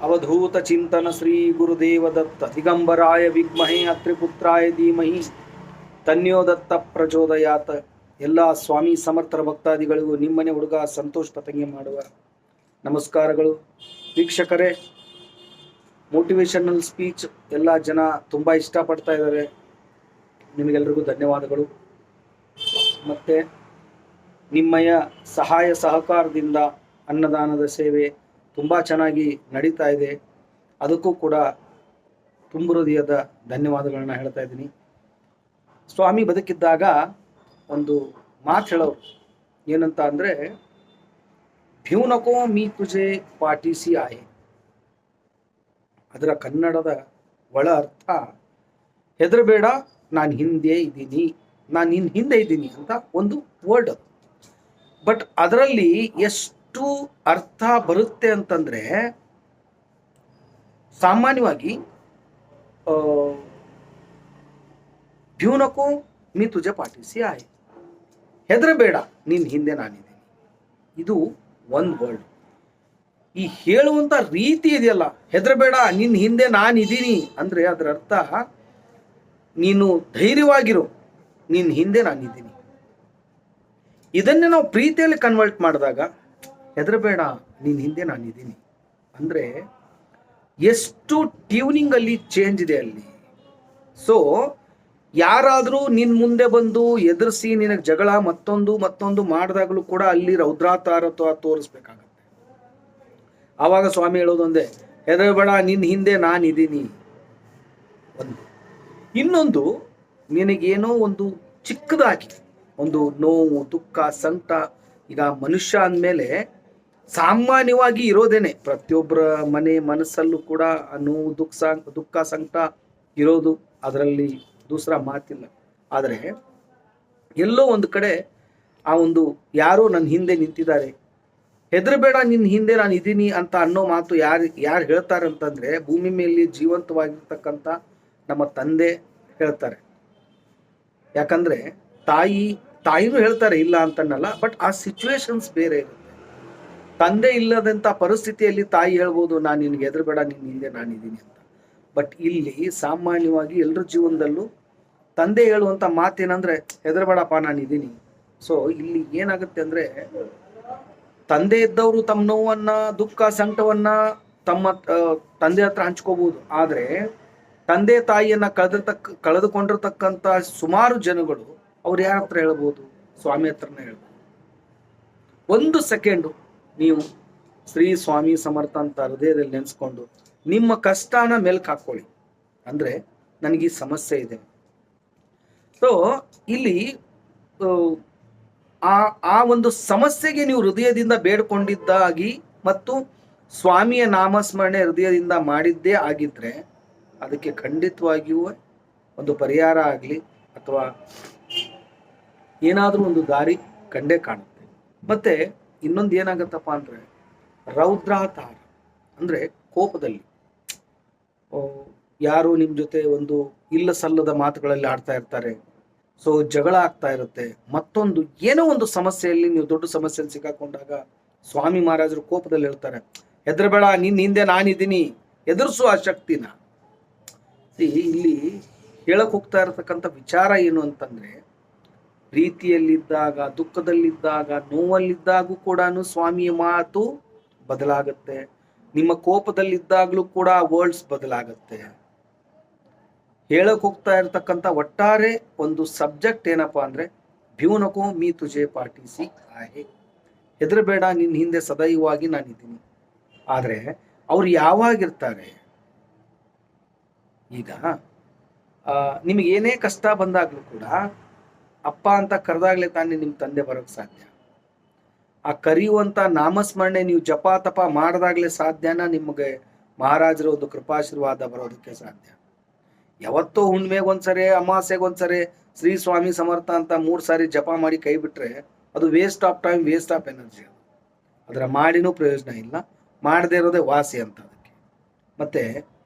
ಅವಧೂತ ಚಿಂತನ ಶ್ರೀ ಗುರುದೇವ ದತ್ತ ದಿಗಂಬರಾಯ ವಿದ್ಮಹೇ ಅತ್ರಿಪುತ್ರಾಯ ಧೀಮಹಿ ತನ್ಯೋ ದತ್ತ ಪ್ರಚೋದಯಾತ. ಎಲ್ಲ ಸ್ವಾಮಿ ಸಮರ್ಥರ ಭಕ್ತಾದಿಗಳಿಗೂ ನಿಮ್ಮನೆ ಹುಡುಗ ಸಂತೋಷ್ ಪತಂಗಿ ಮಾಡುವ ನಮಸ್ಕಾರಗಳು. ವೀಕ್ಷಕರೇ, ಮೋಟಿವೇಶನಲ್ ಸ್ಪೀಚ್ ಎಲ್ಲ ಜನ ತುಂಬ ಇಷ್ಟಪಡ್ತಾ ಇದ್ದಾರೆ. ನಿಮಗೆಲ್ಲರಿಗೂ ಧನ್ಯವಾದಗಳು. ಮತ್ತು ನಿಮ್ಮಯ ಸಹಾಯ ಸಹಕಾರದಿಂದ ಅನ್ನದಾನದ ಸೇವೆ ತುಂಬ ಚೆನ್ನಾಗಿ ನಡೀತಾ ಇದೆ. ಅದಕ್ಕೂ ಕೂಡ ತುಂಬ ಹೃದಯದ ಧನ್ಯವಾದಗಳನ್ನ ಹೇಳ್ತಾ ಇದ್ದೀನಿ. ಸ್ವಾಮಿ ಬದುಕಿದ್ದಾಗ ಒಂದು ಮಾತು ಹೇಳೋರು, ಏನಂತ ಅಂದರೆ, ಭ್ಯೂನಕೋ ಮೀ ತುಜೆ ಪಾಟಿಸಿ ಆಯೆ. ಅದರ ಕನ್ನಡದ ಒಳ ಅರ್ಥ, ಹೆದರಬೇಡ, ನಾನು ಹಿಂದೆ ಇದ್ದೀನಿ, ನಾನು ನಿನ್ನ ಹಿಂದೆ ಇದ್ದೀನಿ ಅಂತ ಒಂದು ವರ್ಡ್. ಬಟ್ ಅದರಲ್ಲಿ ಎಷ್ಟು ಅರ್ಥ ಬರುತ್ತೆ ಅಂತಂದರೆ, ಸಾಮಾನ್ಯವಾಗಿ ಭ್ಯೂನಕೋ ಮೀ ತುಜೆ ಪಾಟಿಸಿ ಆಯೆ, ಹೆದರಬೇಡ, ನಿನ್ನ ಹಿಂದೆ ನಾನಿದ್ದೀನಿ, ಇದು ಒಂದು ವರ್ಡ್. ಈ ಹೇಳುವಂಥ ರೀತಿ ಇದೆಯಲ್ಲ, ಹೆದರಬೇಡ, ನಿನ್ನ ಹಿಂದೆ ನಾನಿದ್ದೀನಿ ಅಂದರೆ ಅದರ ಅರ್ಥ, ನೀನು ಧೈರ್ಯವಾಗಿರು, ನಿನ್ನ ಹಿಂದೆ ನಾನಿದ್ದೀನಿ. ಇದನ್ನೇ ನಾವು ಪ್ರೀತಿಯಲ್ಲಿ ಕನ್ವರ್ಟ್ ಮಾಡಿದಾಗ, ಹೆದರಬೇಡ, ನಿನ್ನ ಹಿಂದೆ ನಾನಿದ್ದೀನಿ ಅಂದರೆ ಎಷ್ಟು ಟ್ಯೂನಿಂಗ್ ಅಲ್ಲಿ ಚೇಂಜ್ ಇದೆ ಅಲ್ಲಿ. ಸೊ ಯಾರಾದರೂ ನಿನ್ನ ಮುಂದೆ ಬಂದು ಎದುರಿಸಿ ನಿನಗೆ ಜಗಳ ಮತ್ತೊಂದು ಮಾಡಿದಾಗಲೂ ಕೂಡ ಅಲ್ಲಿ ರೌದ್ರಾತಾರತ್ವ ತೋರಿಸ್ಬೇಕಾಗತ್ತೆ. ಆವಾಗ ಸ್ವಾಮಿ ಹೇಳೋದೊಂದೇ, ಹೆದರಬೇಡ, ನಿನ್ನ ಹಿಂದೆ ನಾನಿದ್ದೀನಿ. ಒಂದು ಇನ್ನೊಂದು, ನಿನಗೇನೋ ಒಂದು ಚಿಕ್ಕದಾಗಿ ಒಂದು ನೋವು, ದುಃಖ, ಸಂಕಟ, ಈಗ ಮನುಷ್ಯ ಅಂದಮೇಲೆ ಸಾಮಾನ್ಯವಾಗಿ ಇರೋದೇನೆ, ಪ್ರತಿಯೊಬ್ಬರ ಮನಸ್ಸಲ್ಲೂ ಕೂಡ ಆ ನೋವು, ದುಃಖ, ಸಂಕಟ ಇರೋದು, ಅದರಲ್ಲಿ ದೂಸರ ಮಾತಿಲ್ಲ. ಆದರೆ ಎಲ್ಲೋ ಒಂದು ಕಡೆ ಆ ಒಂದು ಯಾರೋ ನನ್ನ ಹಿಂದೆ ನಿಂತಿದ್ದಾರೆ, ಹೆದರಬೇಡ, ನಿನ್ನ ಹಿಂದೆ ನಾನು ಇದ್ದೀನಿ ಅಂತ ಅನ್ನೋ ಮಾತು ಯಾರು ಹೇಳ್ತಾರೆ ಅಂತಂದರೆ, ಭೂಮಿ ಮೇಲೆ ಜೀವಂತವಾಗಿರ್ತಕ್ಕಂಥ ನಮ್ಮ ತಂದೆ ಹೇಳ್ತಾರೆ. ಯಾಕಂದರೆ ತಾಯಿನೂ ಹೇಳ್ತಾರೆ, ಇಲ್ಲ ಅಂತನ್ನಲ್ಲ, ಬಟ್ ಆ ಸಿಚುವೇಶನ್ಸ್ ಬೇರೆ ಇರುತ್ತೆ. ತಂದೆ ಇಲ್ಲದಂಥ ಪರಿಸ್ಥಿತಿಯಲ್ಲಿ ತಾಯಿ ಹೇಳ್ಬೋದು, ನಾನು ನಿನಗೆ ಹೆದರಬೇಡ, ನಿನ್ನ ಹಿಂದೆ ನಾನಿದ್ದೀನಿ ಅಂತ. ಬಟ್ ಇಲ್ಲಿ ಸಾಮಾನ್ಯವಾಗಿ ಎಲ್ಲರ ಜೀವನದಲ್ಲೂ ತಂದೆ ಹೇಳುವಂಥ ಮಾತೇನಂದರೆ, ಹೆದರಬೇಡಪ್ಪ, ನಾನಿದ್ದೀನಿ. ಸೊ ಇಲ್ಲಿ ಏನಾಗುತ್ತೆ ಅಂದರೆ, ತಂದೆ ಇದ್ದವರು ತಮ್ಮ ನೋವನ್ನು, ದುಃಖ, ಸಂಕಟವನ್ನ ತಮ್ಮ ತಂದೆ ಹತ್ರ ಹಂಚ್ಕೋಬಹುದು. ಆದರೆ ತಂದೆ ತಾಯಿಯನ್ನ ಕಳೆದುಕೊಂಡಿರ್ತಕ್ಕಂಥ ಸುಮಾರು ಜನಗಳು ಅವ್ರು ಯಾರ ಹತ್ರ ಹೇಳ್ಬೋದು? ಸ್ವಾಮಿ ಹತ್ರನೇ ಹೇಳ್ಬೋದು. ಒಂದು ಸೆಕೆಂಡು ನೀವು ಶ್ರೀ ಸ್ವಾಮಿ ಸಮರ್ಥ ಅಂತ ಹೃದಯದಲ್ಲಿ ನೆನೆಸ್ಕೊಂಡು ನಿಮ್ಮ ಕಷ್ಟನ ಮೆಲ್ಕ್ ಹಾಕೊಳ್ಳಿ, ಅಂದರೆ ನನಗೆ ಈ ಸಮಸ್ಯೆ ಇದೆ. ಸೊ ಇಲ್ಲಿ ಆ ಒಂದು ಸಮಸ್ಯೆಗೆ ನೀವು ಹೃದಯದಿಂದ ಬೇಡ್ಕೊಂಡಿದ್ದಾಗಿ ಮತ್ತು ಸ್ವಾಮಿಯ ನಾಮಸ್ಮರಣೆ ಹೃದಯದಿಂದ ಮಾಡಿದ್ದೇ ಆಗಿದ್ರೆ ಅದಕ್ಕೆ ಖಂಡಿತವಾಗಿಯೂ ಒಂದು ಪರಿಹಾರ ಆಗಲಿ ಅಥವಾ ಏನಾದರೂ ಒಂದು ದಾರಿ ಕಂಡೇ ಕಾಣುತ್ತೆ. ಮತ್ತೆ ಇನ್ನೊಂದು ಏನಾಗತ್ತಪ್ಪ ಅಂದರೆ, ರೌದ್ರಾತಾರ ಅಂದರೆ ಕೋಪದಲ್ಲಿ ಯಾರು ನಿಮ್ಮ ಜೊತೆ ಒಂದು ಇಲ್ಲ ಸಲ್ಲದ ಮಾತುಗಳಲ್ಲಿ ಆಡ್ತಾ ಇರ್ತಾರೆ. ಸೊ ಜಗಳ ಆಗ್ತಾ ಇರುತ್ತೆ. ಮತ್ತೊಂದು ಏನೋ ಒಂದು ಸಮಸ್ಯೆಯಲ್ಲಿ ನೀವು ದೊಡ್ಡ ಸಮಸ್ಯೆಯಲ್ಲಿ ಸಿಕ್ಕಾಕೊಂಡಾಗ ಸ್ವಾಮಿ ಮಹಾರಾಜರು ಕೋಪದಲ್ಲಿ ಹೇಳ್ತಾರೆ, ಹೆದರಬೇಡ, ನಿನ್ನ ಹಿಂದೆ ನಾನಿದ್ದೀನಿ, ಎದುರಿಸು ಆ ಶಕ್ತಿನ. ಇಲ್ಲಿ ಹೇಳಕ್ ಹೋಗ್ತಾ ಇರತಕ್ಕಂಥ ವಿಚಾರ ಏನು ಅಂತಂದ್ರೆ, ಪ್ರೀತಿಯಲ್ಲಿದ್ದಾಗ, ದುಃಖದಲ್ಲಿದ್ದಾಗ, ನೋವಲ್ಲಿದ್ದಾಗೂ ಕೂಡ ಸ್ವಾಮಿಯ ಮಾತು ಬದಲಾಗುತ್ತೆ. ನಿಮ್ಮ ಕೋಪದಲ್ಲಿದ್ದಾಗಲೂ ಕೂಡ ವರ್ಡ್ಸ್ ಬದಲಾಗುತ್ತೆ. ಹೇಳಕ್ ಹೋಗ್ತಾ ಇರತಕ್ಕಂಥ ಒಟ್ಟಾರೆ ಒಂದು ಸಬ್ಜೆಕ್ಟ್ ಏನಪ್ಪಾ ಅಂದ್ರೆ, ಭ್ಯೂನಕೋ ಮೀ ತುಜೆ ಪಾಟಿಸಿ ಆಹೆ, ಹೆದರಬೇಡ, ನಿನ್ನ ಹಿಂದೆ ಸದೈವಾಗಿ ನಾನಿದ್ದೀನಿ. ಆದರೆ ಅವ್ರು ಯಾವಾಗಿರ್ತಾರೆ? ಈಗ ನಿಮಗೆ ಏನೇ ಕಷ್ಟ ಬಂದಾಗಲೂ ಕೂಡ ಅಪ್ಪ ಅಂತ ಕರೆದಾಗಲೇ ತಾನೇ ನಿಮ್ಮ ತಂದೆ ಬರೋಕ್ಕೆ ಸಾಧ್ಯ. ಆ ಕರೆಯುವಂಥ ನಾಮಸ್ಮರಣೆ ನೀವು ಜಪ ತಪ ಮಾಡಿದಾಗಲೇ ಸಾಧ್ಯನ ನಿಮಗೆ ಮಹಾರಾಜರ ಒಂದು ಕೃಪಾಶೀರ್ವಾದ ಬರೋದಕ್ಕೆ ಸಾಧ್ಯ. ಯಾವತ್ತೋ ಹುಣ್ಣಿಮೆಗೊಂದ್ಸರಿ, ಅಮಾವಾಸ್ಯೆಗೊಂದ್ಸರಿ ಶ್ರೀ ಸ್ವಾಮಿ ಸಮರ್ಥ ಅಂತ 3 ಸಾರಿ ಜಪ ಮಾಡಿ ಕೈ ಬಿಟ್ರೆ ಅದು waste of time, waste of energy. ಅದರ ಮಾಡಿನೂ ಪ್ರಯೋಜನ ಇಲ್ಲ, ಮಾಡದೇ ಇರೋದೇ ವಾಸಿ ಅಂತ ಅದಕ್ಕೆ. ಮತ್ತೆ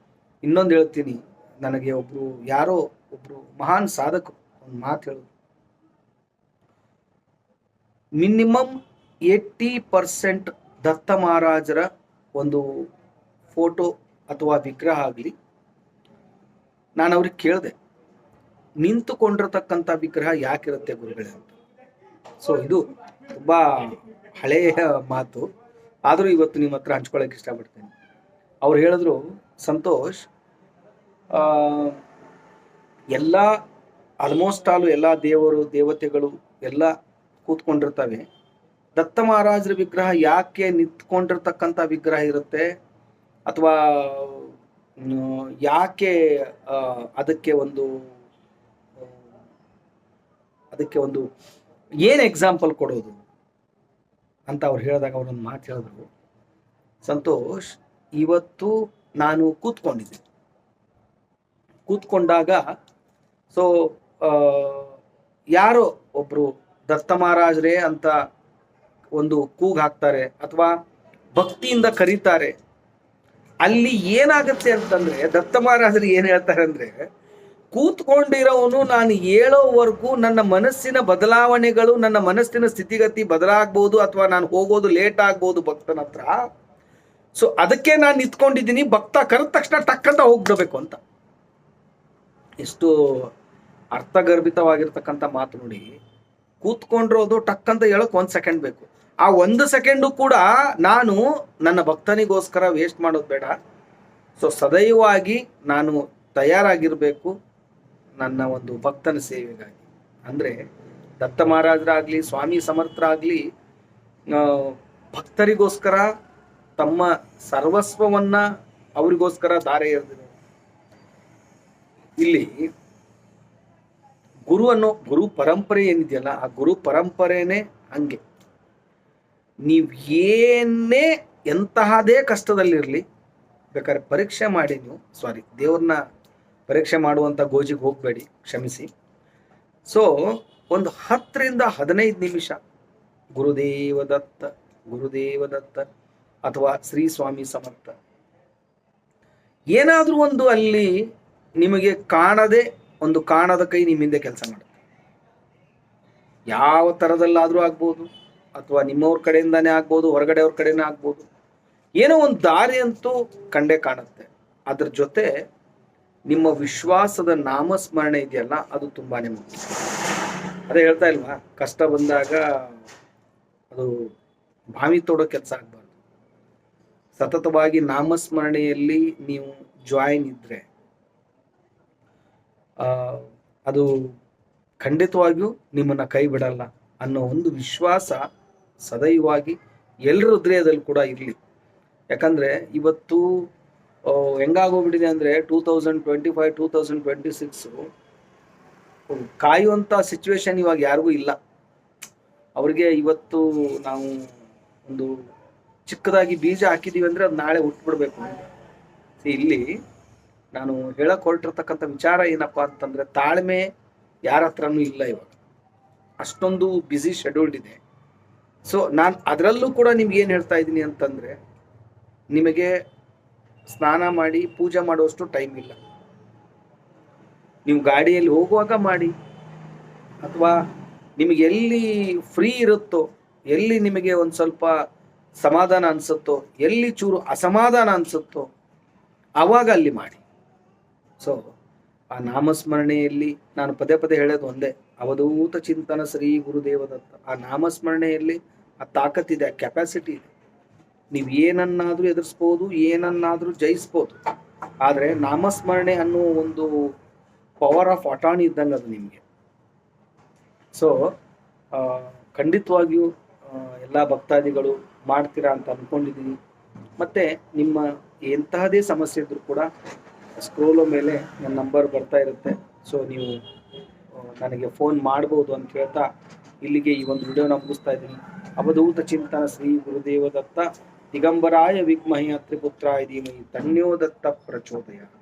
ಇನ್ನೊಂದು ಹೇಳ್ತೀನಿ, ನನಗೆ ಯಾರೋ ಒಬ್ರು ಮಹಾನ್ ಸಾಧಕರು ಒಂದು ಮಾತು ಹೇಳೋದು, ಮಿನಿಮಮ್ 80% ದತ್ತ ಮಹಾರಾಜರ ಒಂದು ಫೋಟೋ ಅಥವಾ ವಿಗ್ರಹ ಆಗಲಿ, ನಾನು ಅವ್ರಿಗೆ ಕೇಳಿದೆ, ನಿಂತುಕೊಂಡಿರತಕ್ಕಂಥ ವಿಗ್ರಹ ಯಾಕಿರುತ್ತೆ ಗುರುಗಳೇ ಅಂತ. ಸೊ ಇದು ತುಂಬಾ ಹಳೆಯ ಮಾತು, ಆದರೂ ಇವತ್ತು ನಿಮ್ಮ ಹತ್ರ ಹಂಚ್ಕೊಳ್ಳೋಕೆ ಇಷ್ಟಪಡ್ತೇನೆ. ಅವ್ರು ಹೇಳಿದ್ರು, ಸಂತೋಷ್, ಎಲ್ಲ ಆಲ್ಮೋಸ್ಟ್ ಆಲು ಎಲ್ಲ ದೇವರು ದೇವತೆಗಳು ಎಲ್ಲ ಕೂತ್ಕೊಂಡಿರ್ತವೆ, ದತ್ತ ಮಹಾರಾಜರ ವಿಗ್ರಹ ಯಾಕೆ ನಿಂತ್ಕೊಂಡಿರ್ತಕ್ಕಂಥ ವಿಗ್ರಹ ಇರುತ್ತೆ, ಅಥವಾ ಯಾಕೆ ಅದಕ್ಕೆ ಒಂದು ಏನು ಎಕ್ಸಾಂಪಲ್ ಕೊಡೋದು ಅಂತ ಅವ್ರು ಹೇಳಿದಾಗ ಅವರೊಂದು ಮಾತು ಹೇಳಿದ್ರು, ಸಂತೋಷ್, ಇವತ್ತು ನಾನು ಕೂತ್ಕೊಂಡಾಗ ಸೊ ಯಾರೋ ಒಬ್ರು ದತ್ತ ಮಹಾರಾಜರೇ ಅಂತ ಒಂದು ಕೂಗ್ ಹಾಕ್ತಾರೆ ಅಥವಾ ಭಕ್ತಿಯಿಂದ ಕರೀತಾರೆ. ಅಲ್ಲಿ ಏನಾಗುತ್ತೆ ಅಂತಂದ್ರೆ, ದತ್ತ ಮಹಾರಾಜರು ಏನ್ ಹೇಳ್ತಾರೆ ಅಂದ್ರೆ, ಕೂತ್ಕೊಂಡಿರೋವನು ನಾನು ಹೇಳೋವರೆಗೂ ನನ್ನ ಮನಸ್ಸಿನ ಬದಲಾವಣೆಗಳು, ನನ್ನ ಮನಸ್ಸಿನ ಸ್ಥಿತಿಗತಿ ಬದಲಾಗ್ಬೋದು, ಅಥವಾ ನಾನು ಹೋಗೋದು ಲೇಟ್ ಆಗ್ಬೋದು ಭಕ್ತನ ಹತ್ರ. ಸೊ ಅದಕ್ಕೆ ನಾನು ನಿಂತ್ಕೊಂಡಿದ್ದೀನಿ, ಭಕ್ತ ಕರೆದ ತಕ್ಷಣ ಟಕ್ಕಂತ ಹೋಗ್ಬಿಡ್ಬೇಕು ಅಂತ. ಎಷ್ಟು ಅರ್ಥಗರ್ಭಿತವಾಗಿರ್ತಕ್ಕಂಥ ಮಾತು ನೋಡಿ. ಕೂತ್ಕೊಂಡಿರೋದು ಟಕ್ಕಂತ ಹೇಳಕ್ 1 ಸೆಕೆಂಡ್ ಬೇಕು. ಆ 1 ಸೆಕೆಂಡು ಕೂಡ ನಾನು ನನ್ನ ಭಕ್ತನಿಗೋಸ್ಕರ ವೇಸ್ಟ್ ಮಾಡೋದು ಬೇಡ. ಸೊ ಸದೈವಾಗಿ ನಾನು ತಯಾರಾಗಿರ್ಬೇಕು ನನ್ನ ಒಂದು ಭಕ್ತನ ಸೇವೆಗಾಗಿ. ಅಂದ್ರೆ ದತ್ತ ಮಹಾರಾಜರಾಗ್ಲಿ, ಸ್ವಾಮಿ ಸಮರ್ಥರಾಗ್ಲಿ, ಭಕ್ತರಿಗೋಸ್ಕರ ತಮ್ಮ ಸರ್ವಸ್ವವನ್ನ ಅವರಿಗೋಸ್ಕರ ಧಾರೆ ಎರೆದಿದ್ದಾರೆ. ಇಲ್ಲಿ ಗುರು ಪರಂಪರೆ ಏನಿದೆಯಲ್ಲ, ಆ ಗುರು ಪರಂಪರೆನೇ ಹಂಗೆ. ನೀವು ಏನೇ ಎಂತಹದೇ ಕಷ್ಟದಲ್ಲಿರಲಿ, ಬೇಕಾದ್ರೆ ಪರೀಕ್ಷೆ ಮಾಡಿ, ದೇವ್ರನ್ನ ಪರೀಕ್ಷೆ ಮಾಡುವಂಥ ಗೋಜಿಗೆ ಹೋಗಬೇಡಿ, ಕ್ಷಮಿಸಿ. ಸೊ ಒಂದು 10 ರಿಂದ 15 ನಿಮಿಷ ಗುರುದೇವ ದತ್ತ ಅಥವಾ ಶ್ರೀ ಸ್ವಾಮಿ ಸಮರ್ಥ ಏನಾದ್ರೂ ಒಂದು ಅಲ್ಲಿ ನಿಮಗೆ ಕಾಣದ ಕೈ ನಿಮ್ಮಿಂದ ಕೆಲಸ ಮಾಡುತ್ತೆ. ಯಾವ ಥರದಲ್ಲಾದರೂ ಆಗ್ಬೋದು, ಅಥವಾ ನಿಮ್ಮವ್ರ ಕಡೆಯಿಂದಾನೇ ಆಗ್ಬೋದು, ಹೊರಗಡೆಯವ್ರ ಕಡೆನೇ ಆಗ್ಬೋದು. ಏನೋ ಒಂದು ದಾರಿ ಅಂತೂ ಕಂಡೇ ಕಾಣುತ್ತೆ. ಅದ್ರ ಜೊತೆ ನಿಮ್ಮ ವಿಶ್ವಾಸದ ನಾಮಸ್ಮರಣೆ ಇದೆಯಲ್ಲ, ಅದು ತುಂಬಾನೇ ಮುಖ್ಯ. ಅದೇ ಹೇಳ್ತಾ ಇಲ್ವಾ, ಕಷ್ಟ ಬಂದಾಗ ಅದು ಬಾವಿ ತೋಡೋ ಕೆಲಸ ಆಗ್ಬಾರ್ದು. ಸತತವಾಗಿ ನಾಮಸ್ಮರಣೆಯಲ್ಲಿ ನೀವು ಜಾಯಿನ್ ಇದ್ರೆ ಅದು ಖಂಡಿತವಾಗಿಯೂ ನಿಮ್ಮನ್ನ ಕೈ ಬಿಡಲ್ಲ ಅನ್ನೋ ಒಂದು ವಿಶ್ವಾಸ ಸದೈವಾಗಿ ಎಲ್ಲರ ಹೃದಯದಲ್ಲಿ ಕೂಡ ಇರಲಿ. ಯಾಕಂದ್ರೆ ಇವತ್ತು ಹೆಂಗಾಗೋಗ್ಬಿಟ್ಟಿದೆ ಅಂದ್ರೆ 2025 2026 ಕಾಯುವಂತ ಸಿಚುವೇಶನ್ ಇವಾಗ ಯಾರಿಗೂ ಇಲ್ಲ. ಅವ್ರಿಗೆ ಇವತ್ತು ನಾವು ಒಂದು ಚಿಕ್ಕದಾಗಿ ಬೀಜ ಹಾಕಿದೀವಿ ಅಂದ್ರೆ ಅದು ನಾಳೆ ಹುಟ್ಬಿಡ್ಬೇಕು ಅಂತ. ಇಲ್ಲಿ ನಾನು ಹೇಳಕ್ ಹೊರಟಿರ್ತಕ್ಕಂಥ ವಿಚಾರ ಏನಪ್ಪಾ ಅಂತಂದ್ರೆ, ತಾಳ್ಮೆ ಯಾರ ಹತ್ರನೂ ಇಲ್ಲ ಇವಾಗ. ಅಷ್ಟೊಂದು ಬ್ಯುಸಿ ಶೆಡ್ಯೂಲ್ಡ್ ಇದೆ. ಸೊ ನಾನು ಅದರಲ್ಲೂ ಕೂಡ ನಿಮ್ಗೆ ಏನು ಹೇಳ್ತಾ ಇದ್ದೀನಿ ಅಂತಂದ್ರೆ, ನಿಮಗೆ ಸ್ನಾನ ಮಾಡಿ ಪೂಜೆ ಮಾಡುವಷ್ಟು ಟೈಮ್ ಇಲ್ಲ. ನೀವು ಗಾಡಿಯಲ್ಲಿ ಹೋಗುವಾಗ ಮಾಡಿ, ಅಥವಾ ನಿಮಗೆ ಎಲ್ಲಿ ಫ್ರೀ ಇರುತ್ತೋ, ಎಲ್ಲಿ ನಿಮಗೆ ಒಂದು ಸ್ವಲ್ಪ ಸಮಾಧಾನ ಅನ್ಸುತ್ತೋ, ಎಲ್ಲಿ ಚೂರು ಅಸಮಾಧಾನ ಅನ್ಸುತ್ತೋ ಆವಾಗ ಅಲ್ಲಿ ಮಾಡಿ. ಸೊ ಆ ನಾಮಸ್ಮರಣೆಯಲ್ಲಿ ನಾನು ಪದೇ ಹೇಳೋದು ಒಂದೇ, ಅವಧೂತ ಚಿಂತನ ಶ್ರೀ ಗುರುದೇವದತ್ತ. ಆ ನಾಮಸ್ಮರಣೆಯಲ್ಲಿ ಆ ತಾಕತ್ತಿದೆ, ಆ ಕೆಪಾಸಿಟಿ ಇದೆ. ನೀವು ಏನನ್ನಾದ್ರೂ ಎದುರಿಸ್ಬೋದು, ಏನನ್ನಾದ್ರೂ ಜಯಿಸ್ಬೋದು. ಆದರೆ ನಾಮಸ್ಮರಣೆ ಅನ್ನೋ ಒಂದು ಪವರ್ ಆಫ್ ಅಟಾರ್ನಿ ಇದ್ದಂಗೆ ಅದು ನಿಮಗೆ. ಸೊ ಖಂಡಿತವಾಗಿಯೂ ಎಲ್ಲ ಭಕ್ತಾದಿಗಳು ಮಾಡ್ತೀರಾ ಅಂತ ಅಂದ್ಕೊಂಡಿದ್ದೀನಿ. ಮತ್ತು ನಿಮ್ಮ ಎಂತಹದೇ ಸಮಸ್ಯೆ ಇದ್ರೂ ಕೂಡ ಸ್ಕ್ರೋಲ್ ಮೇಲೆ ನನ್ನ ನಂಬರ್ ಬರ್ತಾ ಇರುತ್ತೆ. ಸೊ ನೀವು ನನಗೆ ಫೋನ್ ಮಾಡ್ಬೋದು ಅಂತ ಹೇಳ್ತಾ ಇಲ್ಲಿಗೆ ಈ ಒಂದು ವಿಡಿಯೋನ ಮುಗಿಸ್ತಾ ಇದ್ದೀನಿ. ಅವಧೂತ ಚಿಂತನ ಶ್ರೀ ಗುರುದೇವದತ್ತ. ದಿಗಂಬರಾಯ ವಿದ್ಮಹಿ ಅತ್ರಿಪುತ್ರಾಯ ಧೀಮಹಿ ತನ್ನೋ ದತ್ತ ಪ್ರಚೋದಯಾತ್.